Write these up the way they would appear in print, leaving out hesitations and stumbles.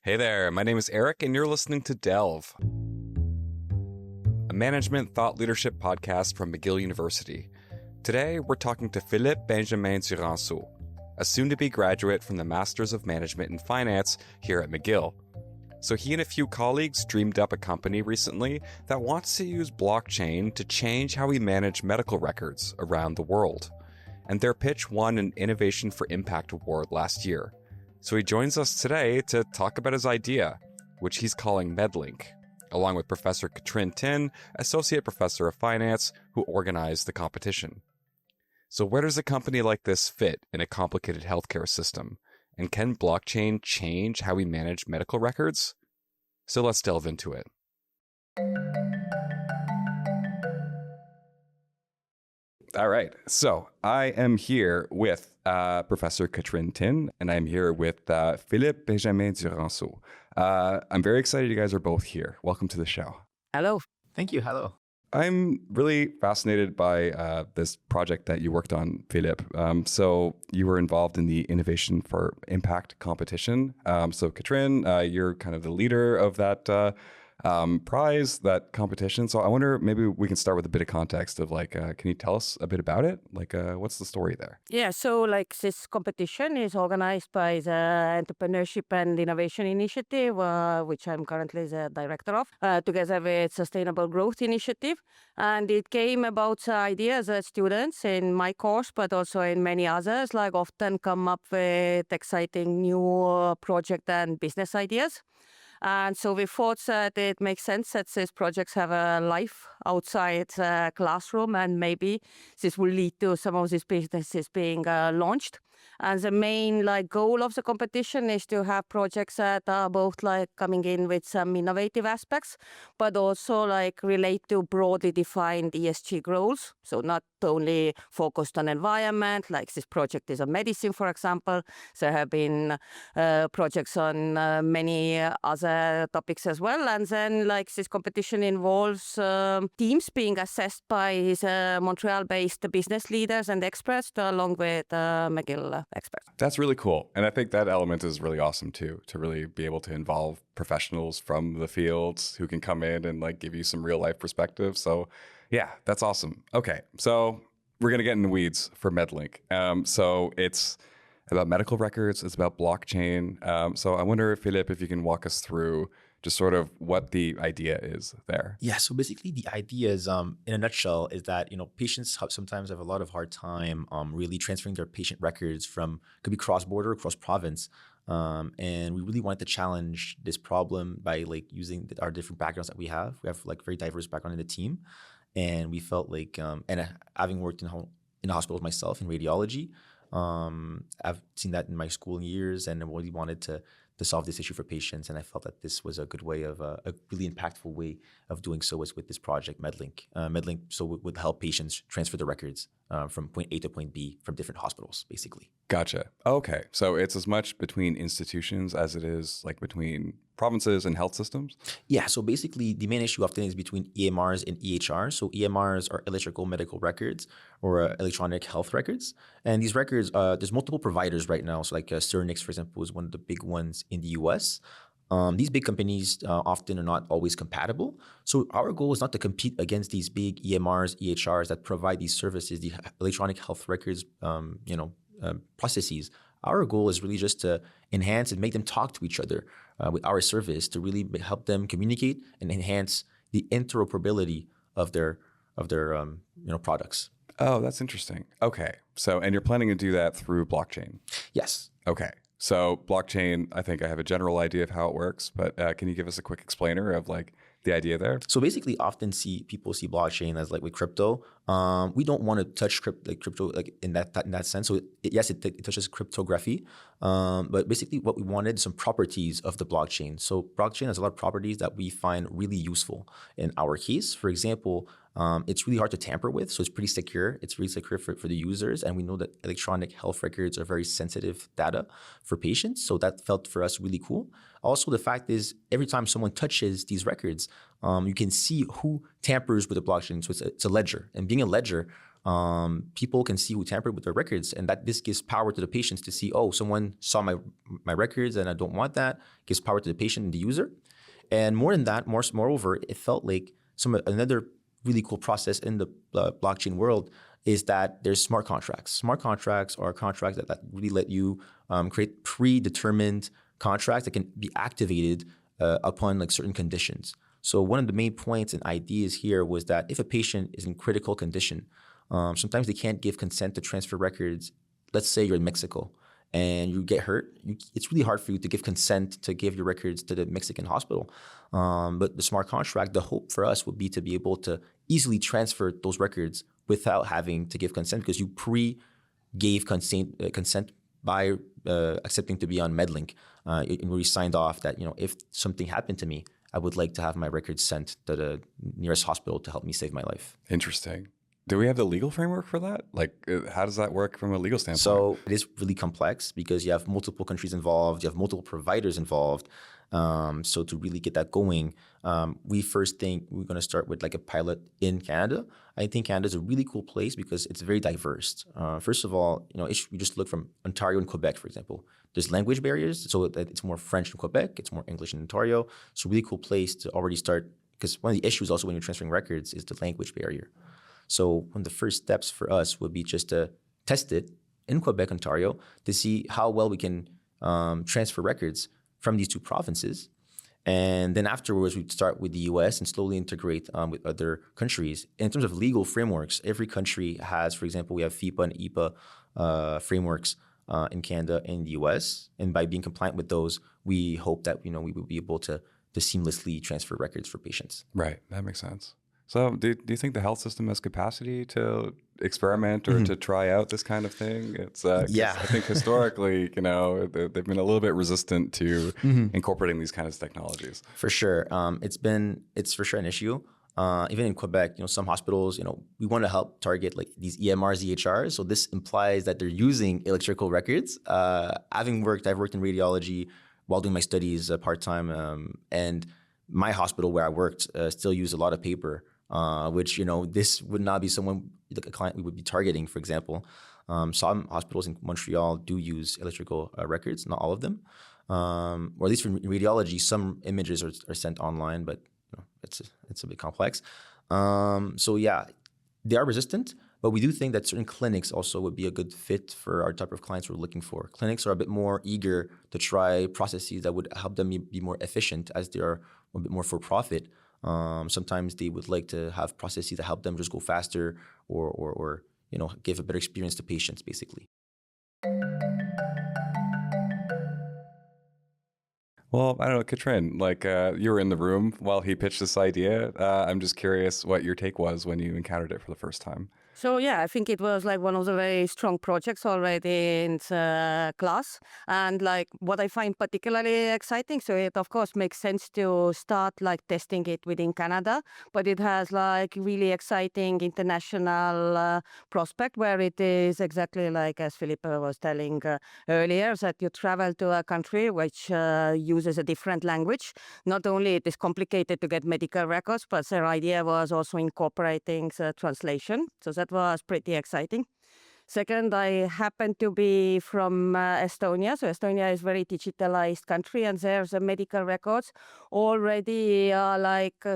Hey there, my name is Eric, and you're listening to Delve, a management thought leadership podcast from McGill University. Today, we're talking to Philippe Benjamin-Duranceau, a soon-to-be graduate from the Masters of Management in Finance here at McGill. So he and a few colleagues dreamed up a company recently that wants to use blockchain to change how we manage medical records around the world. And their pitch won an Innovation for Impact award last year. So he joins us today to talk about his idea, which he's calling MedLink, along with Professor Katrin Tinn, Associate Professor of Finance, who organized the competition. So where does a company like this fit in a complicated healthcare system? And can blockchain change how we manage medical records? So let's delve into it. All right. So I am here with Professor Katrin Tinn, and I'm here with Philippe Benjamin-Duranceau. I'm very excited you guys are both here. Welcome to the show. Hello. Thank you. Hello. I'm really fascinated by this project that you worked on, Philippe. So you were involved in the Innovation for Impact competition. So Katrin, you're kind of the leader of that prize, that competition. So I wonder, maybe we can start with a bit of context of can you tell us a bit about it? What's the story there? Yeah, so this competition is organized by the Entrepreneurship and Innovation Initiative, which I'm currently the director of, together with Sustainable Growth Initiative. And it came about the ideas that students in my course, but also in many others, often come up with exciting new project and business ideas. And so we thought that it makes sense that these projects have a life outside the classroom, and maybe this will lead to some of these businesses being launched. And the main goal of the competition is to have projects that are both coming in with some innovative aspects, but also relate to broadly defined ESG goals. So not only focused on environment, this project is on medicine, for example. There have been projects on many other topics as well. And then this competition involves teams being assessed by Montreal-based business leaders and experts along with McGill experts. That's really cool. And I think that element is really awesome too, to really be able to involve professionals from the fields who can come in and give you some real life perspective. So yeah, that's awesome. Okay, so we're going to get in the weeds for MedLink. So it's about medical records. It's about blockchain. So I wonder, Philippe, if you can walk us through just sort of what the idea is there. Yeah, so basically the idea is, in a nutshell, is that, patients sometimes have a lot of hard time really transferring their patient records could be cross-border, cross-province. And we really wanted to challenge this problem by using our different backgrounds that we have. We have very diverse background in the team. And we felt and having worked in the hospitals myself in radiology, I've seen that in my schooling years, and I really wanted to solve this issue for patients. And I felt that this was a good way of a really impactful way of doing so was with this project, MedLink. MedLink would help patients transfer the records from point A to point B from different hospitals, basically. Gotcha. Okay. So it's as much between institutions as it is between provinces and health systems? Yeah. So basically, the main issue often is between EMRs and EHRs. So EMRs are electrical medical records or electronic health records. And these records, there's multiple providers right now. So Cernix, for example, is one of the big ones in the US. These big companies often are not always compatible. So our goal is not to compete against these big EMRs, EHRs that provide these services, the electronic health records, processes. Our goal is really just to enhance and make them talk to each other with our service to really help them communicate and enhance the interoperability of their products. Oh, that's interesting. Okay. So, and you're planning to do that through blockchain? Yes. Okay. So blockchain, I think I have a general idea of how it works, but can you give us a quick explainer of the idea there? So basically, often people see blockchain as with crypto. We don't want to touch crypto in that sense. So yes, it touches cryptography, but basically what we wanted is some properties of the blockchain. So blockchain has a lot of properties that we find really useful in our case. For example, it's really hard to tamper with, so it's pretty secure. It's really secure for the users, and we know that electronic health records are very sensitive data for patients, so that felt for us really cool. Also, the fact is, every time someone touches these records, you can see who tampers with the blockchain, so it's a ledger. And being a ledger, people can see who tampered with their records, and that this gives power to the patients to see, oh, someone saw my records and I don't want that. It gives power to the patient and the user. And more than that, moreover, it felt like another really cool process in the blockchain world is that there's smart contracts. Smart contracts are contracts that really let you create predetermined contracts that can be activated upon like certain conditions. So one of the main points and ideas here was that if a patient is in critical condition, sometimes they can't give consent to transfer records. Let's say you're in Mexico and you get hurt. It's really hard for you to give consent to give your records to the Mexican hospital. But the smart contract, the hope for us would be to be able to easily transfer those records without having to give consent, because you gave consent by accepting to be on MedLink, and where you signed off that, if something happened to me, I would like to have my records sent to the nearest hospital to help me save my life. Interesting. Do we have the legal framework for that? Like, how does that work from a legal standpoint? So it is really complex because you have multiple countries involved, you have multiple providers involved. So to really get that going, we first think we're going to start with like a pilot in Canada. I think Canada is a really cool place because it's very diverse. First of all, if you just look from Ontario and Quebec, for example, there's language barriers. So it's more French in Quebec, it's more English in Ontario. It's a really cool place to already start, because one of the issues also when you're transferring records is the language barrier. So one of the first steps for us would be just to test it in Quebec, Ontario, to see how well we can transfer records from these two provinces. And then afterwards, we'd start with the US and slowly integrate with other countries. In terms of legal frameworks, every country has, for example, we have FIPA and EPA frameworks in Canada and the US. And by being compliant with those, we hope that we will be able to seamlessly transfer records for patients. Right, that makes sense. So do you think the health system has capacity to experiment or to try out this kind of thing? It's yeah. I think historically, they've been a little bit resistant to incorporating these kinds of technologies. For sure. It's for sure an issue. Even in Quebec, some hospitals, we want to help target like these EMRs, EHRs. So this implies that they're using electrical records. I've worked in radiology while doing my studies part-time. And my hospital where I worked still used a lot of paper. Which, this would not be a client we would be targeting, for example. Some hospitals in Montreal do use electrical records, not all of them. Or at least for radiology, some images are sent online, but it's a bit complex. So yeah, they are resistant, but we do think that certain clinics also would be a good fit for our type of clients we're looking for. Clinics are a bit more eager to try processes that would help them be more efficient, as they are a bit more for profit. Sometimes they would like to have processes that help them just go faster or give a better experience to patients, basically. Well, I don't know, Katrin, you were in the room while he pitched this idea. I'm just curious what your take was when you encountered it for the first time. So yeah, I think it was like one of the very strong projects already in class. And like what I find particularly exciting, so it of course makes sense to start like testing it within Canada, but it has like really exciting international prospect where it is exactly like as Philippe was telling earlier, that you travel to a country which uses a different language. Not only it is complicated to get medical records, but their idea was also incorporating the translation. So that was pretty exciting. Second, I happen to be from Estonia. So Estonia is a very digitalized country, and there's the medical records already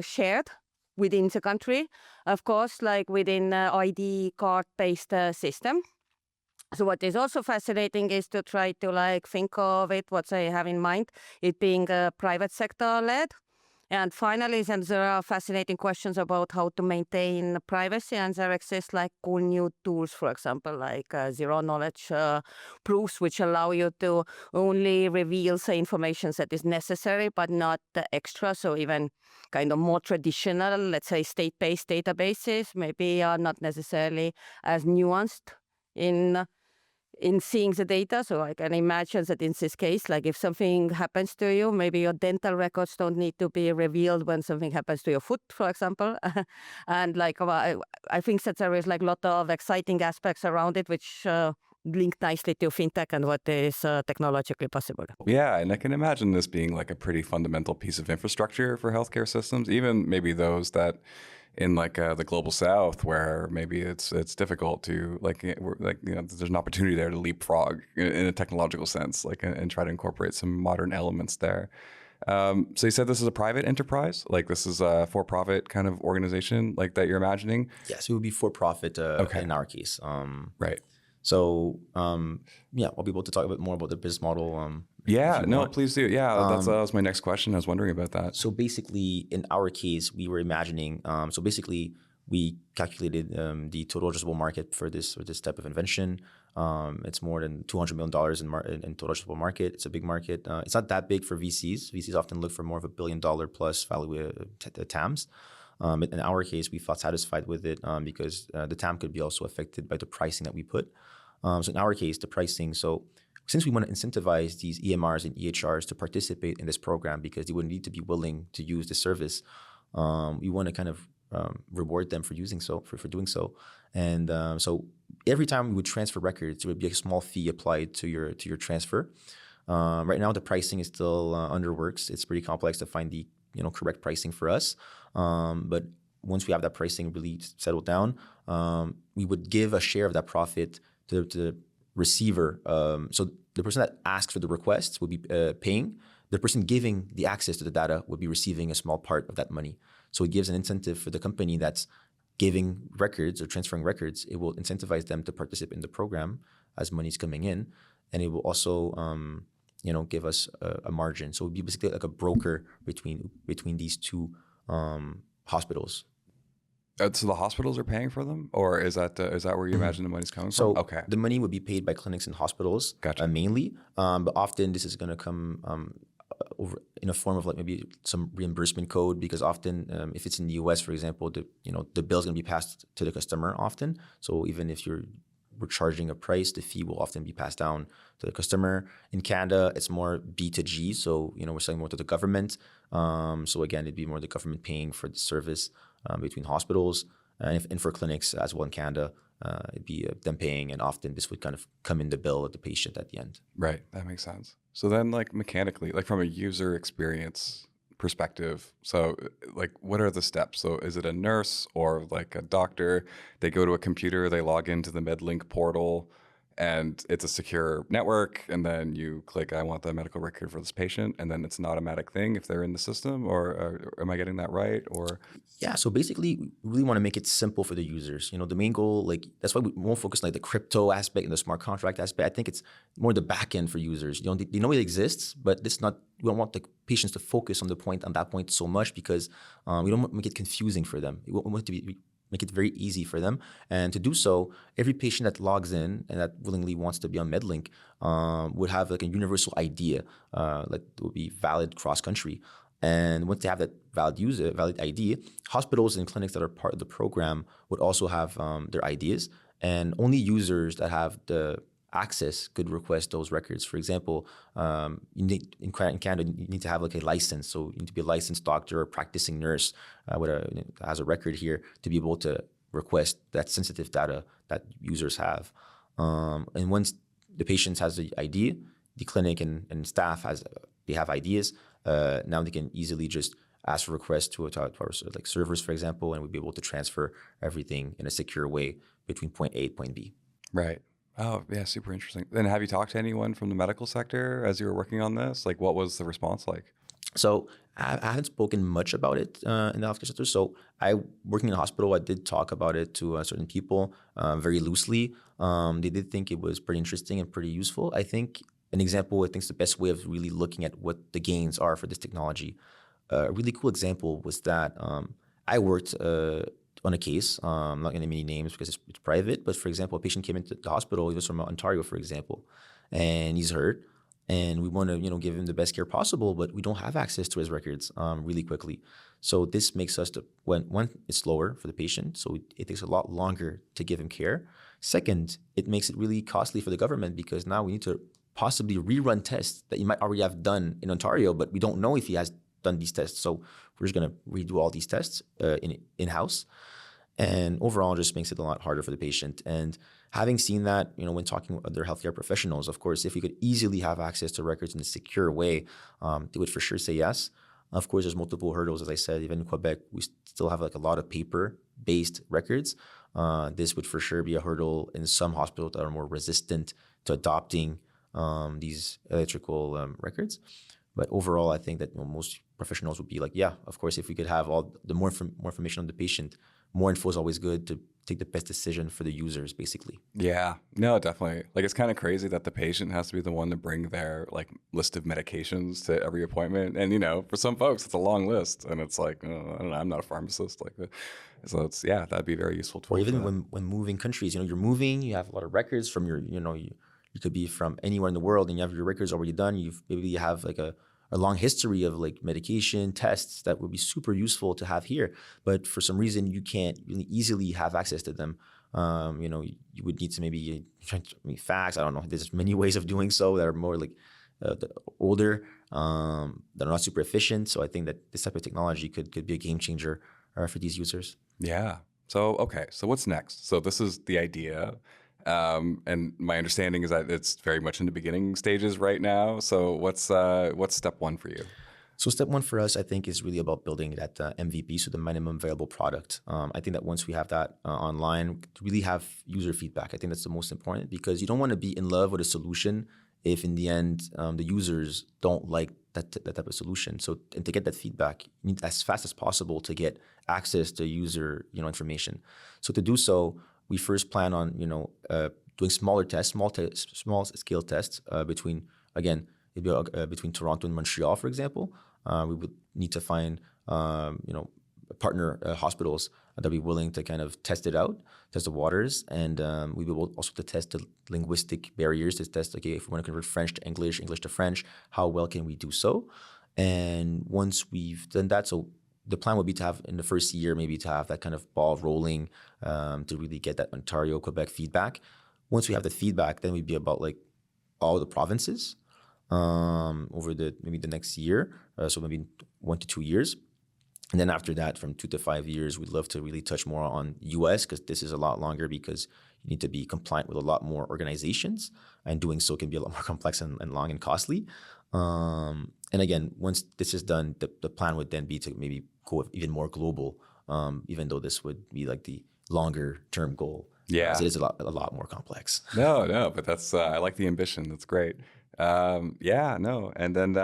shared within the country. Of course, like within ID card-based system. So what is also fascinating is to try to think of it, what I have in mind, it being private sector led. And finally, then there are fascinating questions about how to maintain privacy, and there exist cool new tools, for example, zero knowledge proofs, which allow you to only reveal the information that is necessary, but not extra. So even kind of more traditional, let's say state-based databases, maybe are not necessarily as nuanced in seeing the data. So I can imagine that in this case, if something happens to you, maybe your dental records don't need to be revealed when something happens to your foot, for example. And I think that there is a lot of exciting aspects around it, which linked nicely to fintech and what is technologically possible. Yeah, and I can imagine this being like a pretty fundamental piece of infrastructure for healthcare systems, even maybe those that in like the global south, where maybe it's difficult to there's an opportunity there to leapfrog in a technological sense, and try to incorporate some modern elements there. So you said this is a private enterprise, like this is a for-profit kind of organization, like that you're imagining? Yes, it would be for-profit in our case. Right. So I'll be able to talk a bit more about the business model. Please do. Yeah, that was my next question. I was wondering about that. So basically, in our case, we were imagining. We calculated the total addressable market for this type of invention. It's more than $200 million in total addressable market. It's a big market. It's not that big for VCs. VCs often look for more of $1 billion plus value TAMs. But in our case, we felt satisfied with it because the TAM could be also affected by the pricing that we put. So in our case, the pricing. So since we want to incentivize these EMRs and EHRs to participate in this program because they would need to be willing to use the service, we want to kind of reward them for doing so. And so every time we would transfer records, there would be a small fee applied to your transfer. Right now, the pricing is still under works. It's pretty complex to find the correct pricing for us. But once we have that pricing really settled down, we would give a share of that profit to the receiver. So the person that asks for the requests would be paying. The person giving the access to the data would be receiving a small part of that money. So it gives an incentive for the company that's giving records or transferring records. It will incentivize them to participate in the program as money's coming in, and it will also give us a margin. So it would be basically like a broker between these two hospitals. So the hospitals are paying for them, or is that where you imagine the money's coming from? Okay. The money would be paid by clinics and hospitals, Gotcha. Mainly, but often this is going to come over in a form of like maybe some reimbursement code, because often if it's in the US, for example, the bill's going to be passed to the customer often. So even if we're charging a price, the fee will often be passed down to the customer. In Canada, it's more B2G, so we're selling more to the government. So again, it'd be more the government paying for the service between hospitals, and for clinics as well in Canada, it'd be them paying, and often this would kind of come in the bill of the patient at the end. Right, that makes sense. So then, like mechanically, like from a user experience perspective, so like what are the steps? So is it a nurse or like a doctor? They go to a computer, they log into the MedLink portal, and it's a secure network, and then you click, I want the medical record for this patient, and then it's an automatic thing if they're in the system, or am I getting that right? Or yeah, so basically we really want to make it simple for the users. The main goal, like that's why we won't focus on like the crypto aspect and the smart contract aspect. I think it's more the back end for users. They know it exists, but we don't want the patients to focus on that point so much, because we don't want to make it confusing for them. We want it to make it very easy for them. And to do so, every patient that logs in and that willingly wants to be on MedLink would have like a universal ID, like it would be valid cross-country. And once they have that valid ID, hospitals and clinics that are part of the program would also have their IDs, and only users that have the access could request those records. For example, in Canada, you need to have like a license. So you need to be a licensed doctor or practicing nurse has a record here to be able to request that sensitive data that users have. And once the patient has the ID, the clinic and staff they have IDs. Now they can easily just ask for requests to our like servers, for example, and we'll be able to transfer everything in a secure way between point A and point B. Right. Oh, yeah, super interesting. Then have you talked to anyone from the medical sector as you were working on this? Like, what was the response like? So I haven't spoken much about it in the healthcare sector. So working in a hospital, I did talk about it to certain people very loosely. They did think it was pretty interesting and pretty useful. I think it's the best way of really looking at what the gains are for this technology. A really cool example was that I worked on a case. I'm not going to name any names because it's private. But for example, a patient came into the hospital. He was from Ontario, for example, and he's hurt. And we want to, give him the best care possible, but we don't have access to his records really quickly. So this makes us one, it's slower for the patient, so it takes a lot longer to give him care. Second, it makes it really costly for the government, because now we need to possibly rerun tests that you might already have done in Ontario, but we don't know if he has done these tests. So we're just going to redo all these tests in-house. And overall, it just makes it a lot harder for the patient. And having seen that, when talking with other healthcare professionals, of course, if we could easily have access to records in a secure way, they would for sure say yes. Of course, there's multiple hurdles. As I said, even in Quebec, we still have a lot of paper-based records. This would for sure be a hurdle in some hospitals that are more resistant to adopting these electrical records. But overall, I think that most professionals would be like, yeah, of course, if we could have all the more information on the patient, more info is always good to take the best decision for the users, basically. Yeah, no, definitely. It's kind of crazy that the patient has to be the one to bring their list of medications to every appointment. And, for some folks, it's a long list. And it's I don't know, I'm not a pharmacist. So that'd be very useful. Or even when moving countries, you're moving, you have a lot of records from your, you could be from anywhere in the world and you have your records already done. Maybe you have a long history of medication tests that would be super useful to have here, but for some reason you can't really easily have access to them. You would need to maybe fax. I don't know. There's many ways of doing so that are more older, that are not super efficient. So I think that this type of technology could be a game changer for these users. Yeah. So okay. So what's next? So this is the idea. And my understanding is that it's very much in the beginning stages right now. So what's step one for you? So step one for us, I think, is really about building that MVP, so the minimum viable product. I think that once we have that online, to really have user feedback, I think that's the most important, because you don't want to be in love with a solution if in the end the users don't like that type of solution. So and to get that feedback, you need as fast as possible to get access to user information. So to do so, we first plan on doing smaller tests, small scale tests between Toronto and Montreal, for example. We would need to find partner hospitals that would be willing to kind of test it out, test the waters, and we will also to test the linguistic barriers. To test, if we want to convert French to English, English to French, how well can we do so? And once we've done that, so the plan would be to have in the first year, maybe to have that kind of ball rolling to really get that Ontario, Quebec feedback. Once we have the feedback, then we'd be about all the provinces over maybe the next year. So maybe 1 to 2 years. And then after that, from 2 to 5 years, we'd love to really touch more on US, because this is a lot longer, because you need to be compliant with a lot more organizations, and doing so can be a lot more complex and long and costly. And again, once this is done, the plan would then be to maybe go even more global, even though this would be the longer term goal. Yeah, it is a lot more complex. No, but that's I like the ambition. That's great. And then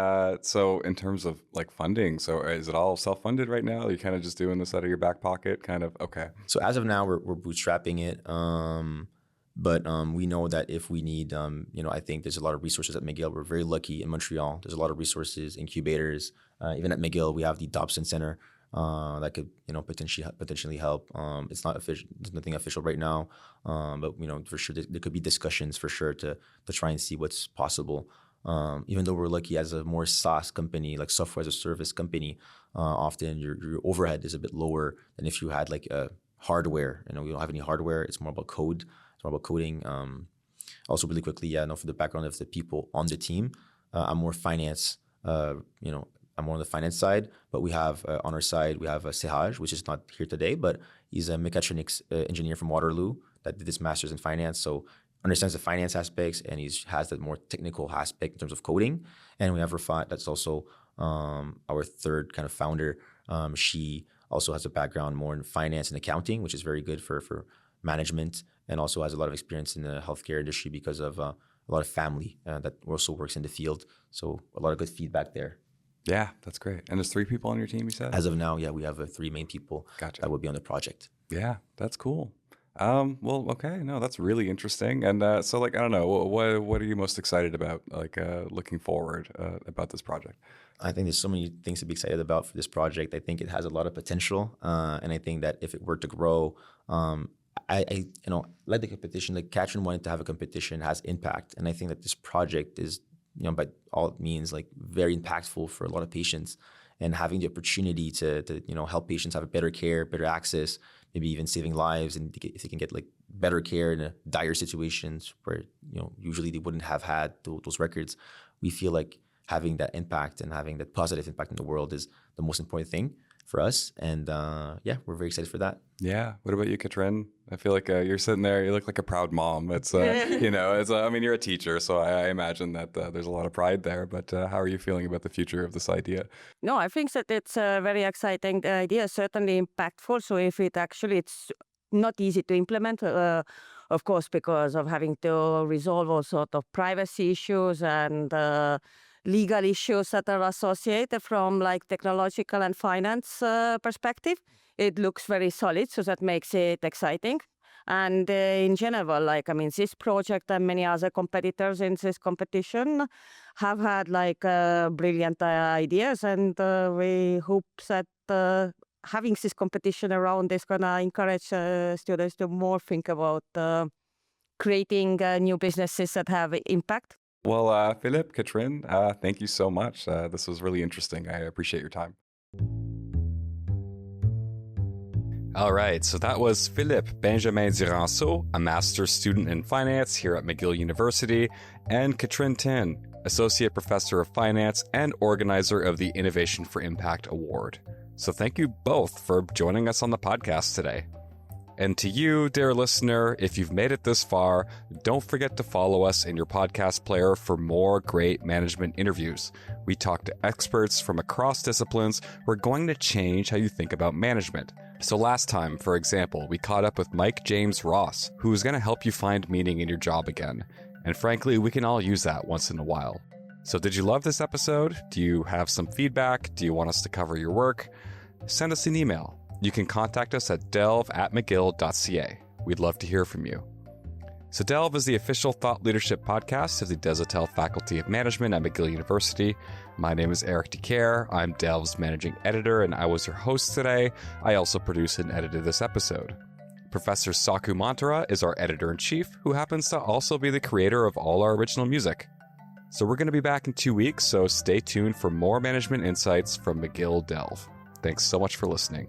so in terms of funding, so is it all self-funded right now? Are you kind of just doing this out of your back pocket, kind of? Okay. So as of now, we're bootstrapping it. But we know that if we need, I think there's a lot of resources at McGill. We're very lucky in Montreal. There's a lot of resources, incubators. Even at McGill, we have the Dobson Center that could, potentially help. It's not official. There's nothing official right now, but for sure there could be discussions for sure to try and see what's possible. Even though we're lucky as a more SaaS company, like software as a service company, often your overhead is a bit lower than if you had a hardware. We don't have any hardware. It's more about code. It's more about coding. Also, really quickly, for the background of the people on the team, I'm more finance. I'm more on the finance side, but we have on our side, we have Sehaj, which is not here today, but he's a mechatronics engineer from Waterloo that did his master's in finance. So understands the finance aspects, and he has that more technical aspect in terms of coding. And we have Rafat, that's also our third kind of founder. She also has a background more in finance and accounting, which is very good for management, and also has a lot of experience in the healthcare industry because of a lot of family that also works in the field. So a lot of good feedback there. Yeah, that's great. And there's 3 people on your team, you said? As of now, yeah, we have 3 main people that will be on the project. Yeah, that's cool. Well, okay, no, that's really interesting. And so, I don't know, what are you most excited about, looking forward about this project? I think there's so many things to be excited about for this project. I think it has a lot of potential, and I think that if it were to grow, I like the competition. Katrin wanted to have a competition, has impact, and I think that this project is, by all means, very impactful for a lot of patients, and having the opportunity to help patients have a better care, better access, maybe even saving lives, and if they can get better care in dire situations where usually they wouldn't have had those records. We feel like having that impact and having that positive impact in the world is the most important thing for us. And we're very excited for that. Yeah. What about you, Katrin? I feel like you're sitting there. You look like a proud mom. It's I mean, you're a teacher, so I imagine that there's a lot of pride there. But how are you feeling about the future of this idea? No, I think that it's a very exciting idea, certainly impactful. So if it's not easy to implement, of course, because of having to resolve all sorts of privacy issues and legal issues that are associated from like technological and finance perspective. It looks very solid, so that makes it exciting. And in general, this project and many other competitors in this competition have had brilliant ideas, and we hope that having this competition around is going to encourage students to more think about creating new businesses that have impact. Well, Philippe, Katrin, thank you so much. This was really interesting. I appreciate your time. All right, so that was Philippe Benjamin-Duranceau, a master's student in finance here at McGill University, and Katrin Tinn, associate professor of finance and organizer of the Innovation for Impact Award. So thank you both for joining us on the podcast today. And to you, dear listener, if you've made it this far, don't forget to follow us in your podcast player for more great management interviews. We talk to experts from across disciplines who are going to change how you think about management. So last time, for example, we caught up with Mike James Ross, who is going to help you find meaning in your job again. And frankly, we can all use that once in a while. So did you love this episode? Do you have some feedback? Do you want us to cover your work? Send us an email. You can contact us at delve.mcgill.ca. We'd love to hear from you. So Delve is the official thought leadership podcast of the Desautels Faculty of Management at McGill University. My name is Eric Dicaire. I'm Delve's managing editor, and I was your host today. I also produced and edited this episode. Professor Saku Montara is our editor-in-chief, who happens to also be the creator of all our original music. So we're going to be back in 2 weeks, so stay tuned for more management insights from McGill Delve. Thanks so much for listening.